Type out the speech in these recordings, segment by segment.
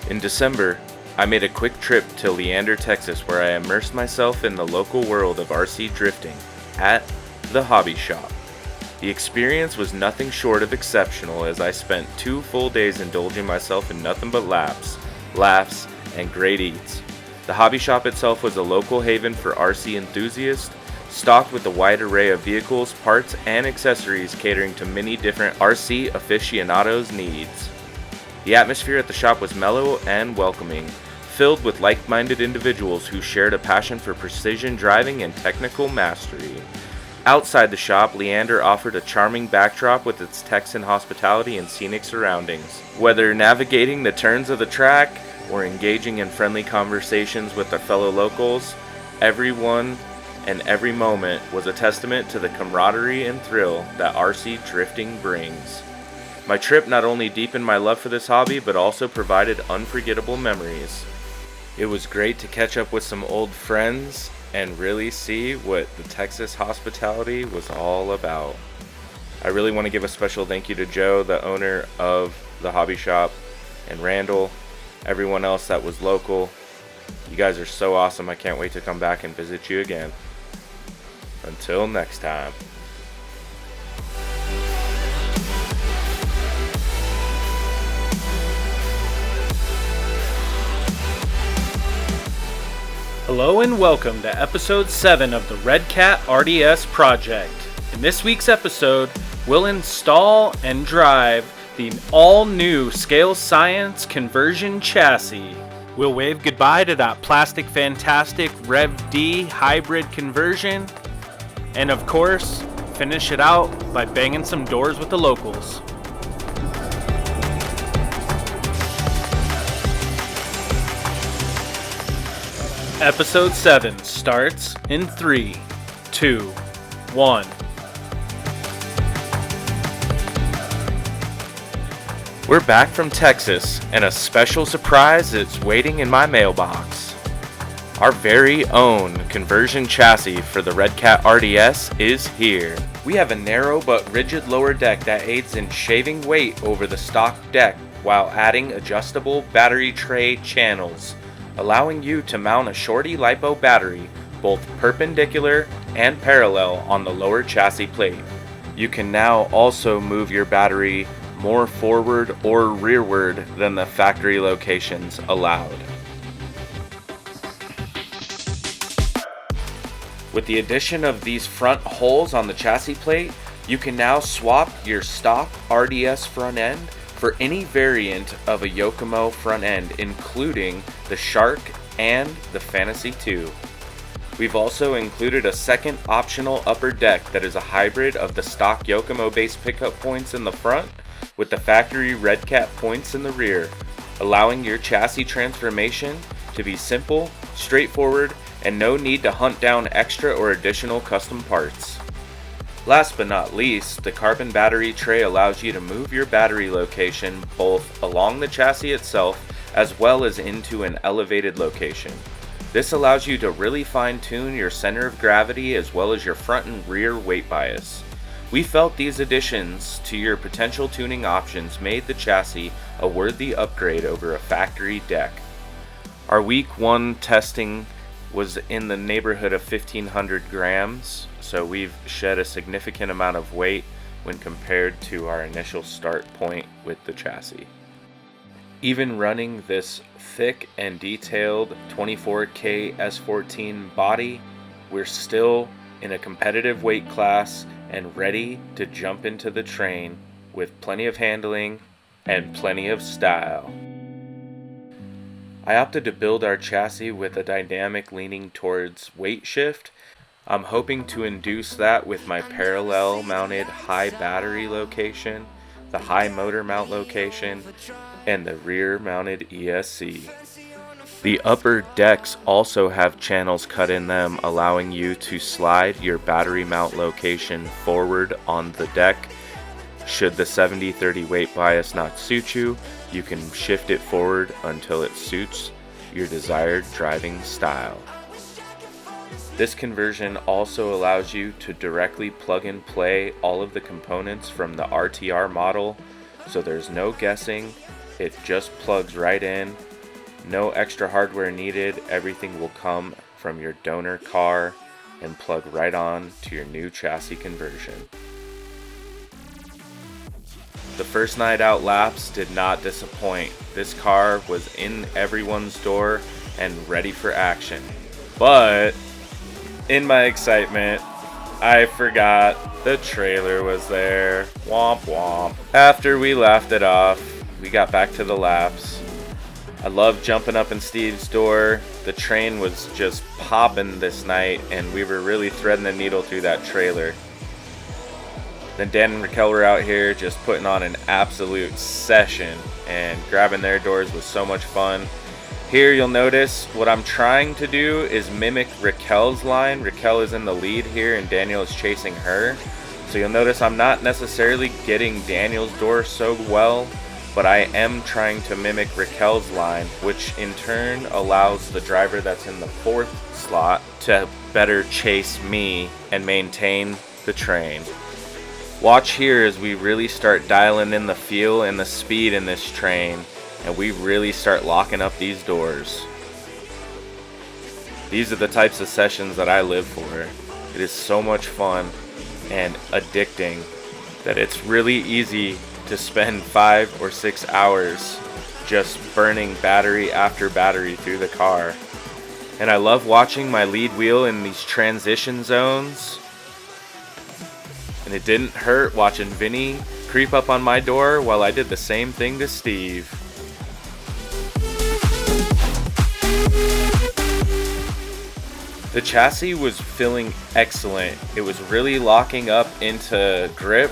In December, I made a quick trip to Leander, Texas, where I immersed myself in the local world of RC drifting at the hobby shop. The experience was nothing short of exceptional as I spent 2 full days indulging myself in nothing but laughs, and great eats. The hobby shop itself was a local haven for RC enthusiasts, stocked with a wide array of vehicles, parts, and accessories catering to many different RC aficionados' needs. The atmosphere at the shop was mellow and welcoming, filled with like-minded individuals who shared a passion for precision driving and technical mastery. Outside the shop, Leander offered a charming backdrop with its Texan hospitality and scenic surroundings. Whether navigating the turns of the track or engaging in friendly conversations with their fellow locals, everyone and every moment was a testament to the camaraderie and thrill that RC drifting brings. My trip not only deepened my love for this hobby, but also provided unforgettable memories. It was great to catch up with some old friends and really see what the Texas hospitality was all about. I really want to give a special thank you to Joe, the owner of the hobby shop, and Randall, everyone else that was local. You guys are so awesome. I can't wait to come back and visit you again. Until next time. Hello and welcome to episode 7 of the Redcat RDS Project. In this week's episode, we'll install and drive the all-new Scale Science conversion chassis. We'll wave goodbye to that plastic fantastic Reve-D hybrid conversion, and of course, finish it out by banging some doors with the locals. Episode 7 starts in 3, 2, 1. We're back from Texas, and a special surprise is waiting in my mailbox. Our very own conversion chassis for the Redcat RDS is here. We have a narrow but rigid lower deck that aids in shaving weight over the stock deck while adding adjustable battery tray channels, allowing you to mount a shorty LiPo battery both perpendicular and parallel on the lower chassis plate. You can now also move your battery more forward or rearward than the factory locations allowed. With the addition of these front holes on the chassis plate, you can now swap your stock RDS front end for any variant of a Yokomo front end, including the Shark and the Fantasy 2. We've also included a second optional upper deck that is a hybrid of the stock Yokomo-based pickup points in the front with the factory Redcat points in the rear, allowing your chassis transformation to be simple, straightforward, and no need to hunt down extra or additional custom parts. Last but not least, the carbon battery tray allows you to move your battery location both along the chassis itself as well as into an elevated location. This allows you to really fine-tune your center of gravity as well as your front and rear weight bias. We felt these additions to your potential tuning options made the chassis a worthy upgrade over a factory deck. Our week 1 testing was in the neighborhood of 1,500 grams, so we've shed a significant amount of weight when compared to our initial start point with the chassis. Even running this thick and detailed 24K S14 body, we're still in a competitive weight class and ready to jump into the train with plenty of handling and plenty of style. I opted to build our chassis with a dynamic leaning towards weight shift. I'm hoping to induce that with my parallel mounted high battery location, the high motor mount location, and the rear mounted ESC. The upper decks also have channels cut in them, allowing you to slide your battery mount location forward on the deck. Should the 70-30 weight bias not suit you, you can shift it forward until it suits your desired driving style. This conversion also allows you to directly plug and play all of the components from the RTR model, so there's no guessing, it just plugs right in No extra hardware needed. Everything will come from your donor car and plug right on to your new chassis conversion. The first night out laps did not disappoint. This car was in everyone's door and ready for action. But in my excitement, I forgot the trailer was there. Womp womp. After we laughed it off, we got back to the laps. I loved jumping up in Steve's door. The train was just popping this night, and we were really threading the needle through that trailer. Then Dan and Raquel were out here just putting on an absolute session, and grabbing their doors was so much fun. Here you'll notice what I'm trying to do is mimic Raquel's line. Raquel is in the lead here and Daniel is chasing her. So you'll notice I'm not necessarily getting Daniel's door so well, but I am trying to mimic Raquel's line, which in turn allows the driver that's in the fourth slot to better chase me and maintain the train. Watch here as we really start dialing in the feel and the speed in this train, and we really start locking up these doors. These are the types of sessions that I live for. It is so much fun and addicting that it's really easy to spend 5 or 6 hours just burning battery after battery through the car. And I love watching my lead wheel in these transition zones. And it didn't hurt watching Vinny creep up on my door while I did the same thing to Steve. The chassis was feeling excellent. It was really locking up into grip,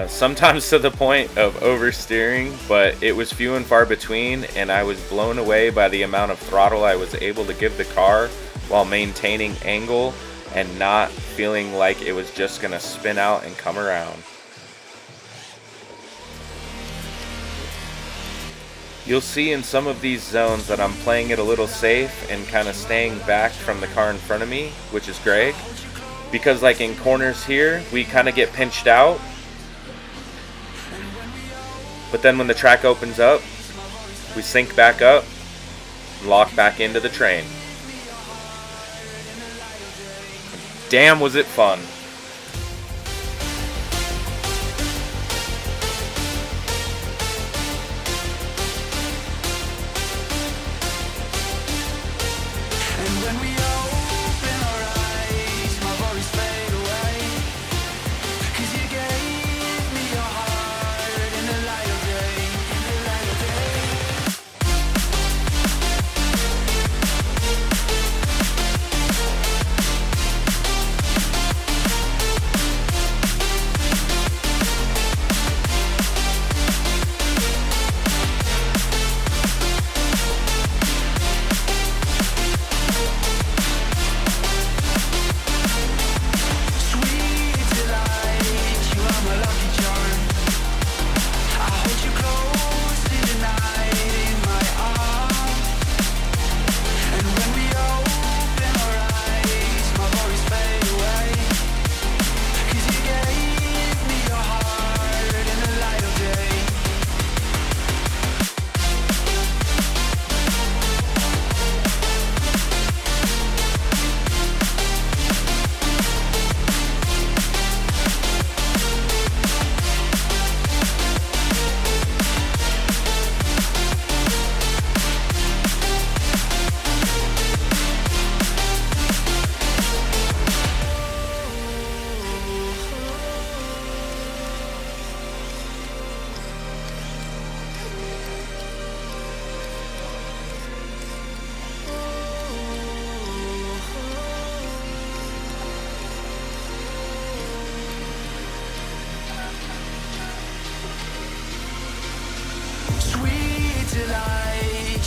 sometimes to the point of oversteering, but it was few and far between, and I was blown away by the amount of throttle I was able to give the car while maintaining angle and not feeling like it was just gonna spin out and come around. You'll see in some of these zones that I'm playing it a little safe and kind of staying back from the car in front of me, which is great, because like in corners here, we kind of get pinched out, but then when the track opens up, we sync back up and lock back into the train. Damn, was it fun.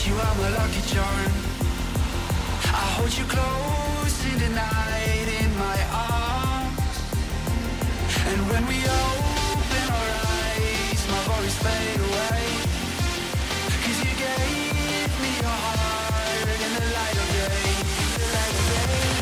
you are my lucky charm. I hold you close in the night in my arms. And when we open our eyes, my worries fade away. 'Cause you gave me your heart in the light of day, the light of day.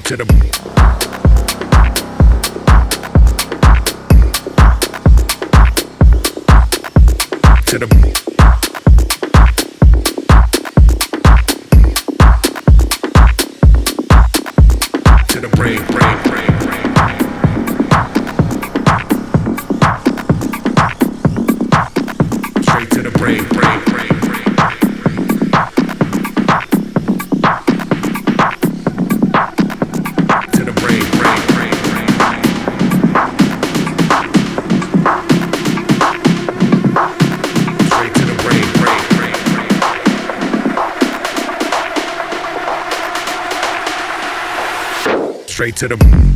to the to the to the brain. Straight to the brain.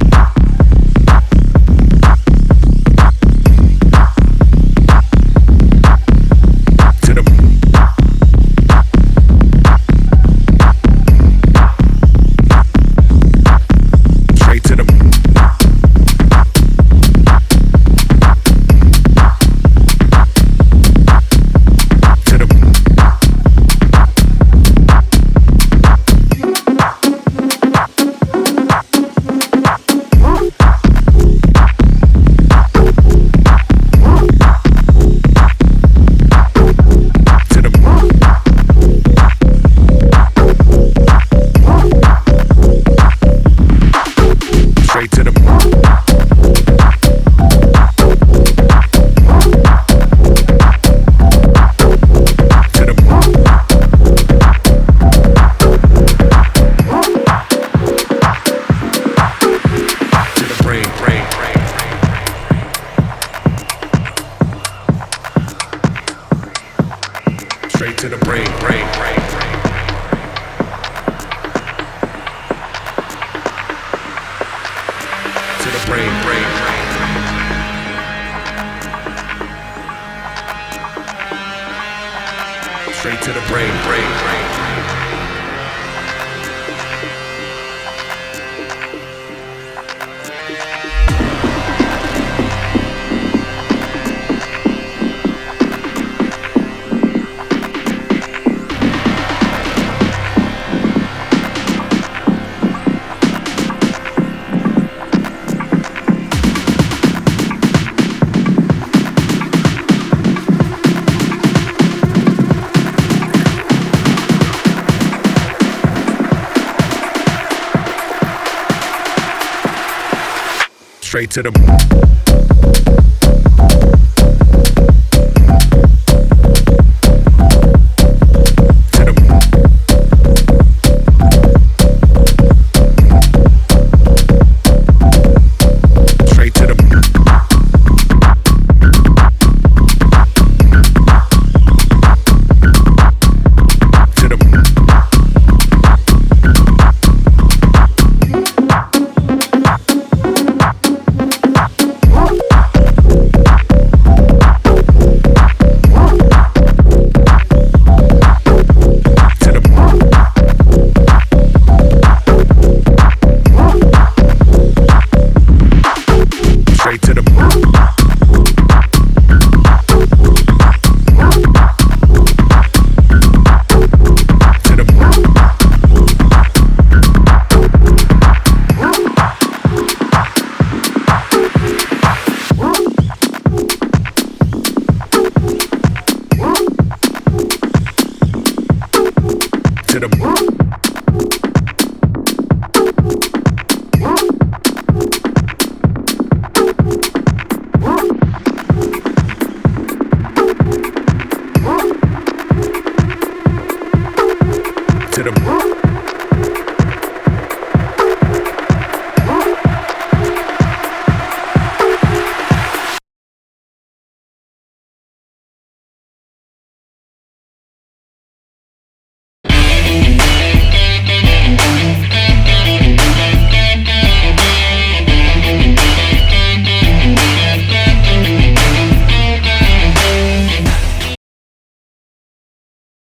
To the brain. Straight to the brain. Straight to the straight to the brain. To the brain. Straight to the brain. Straight to the to the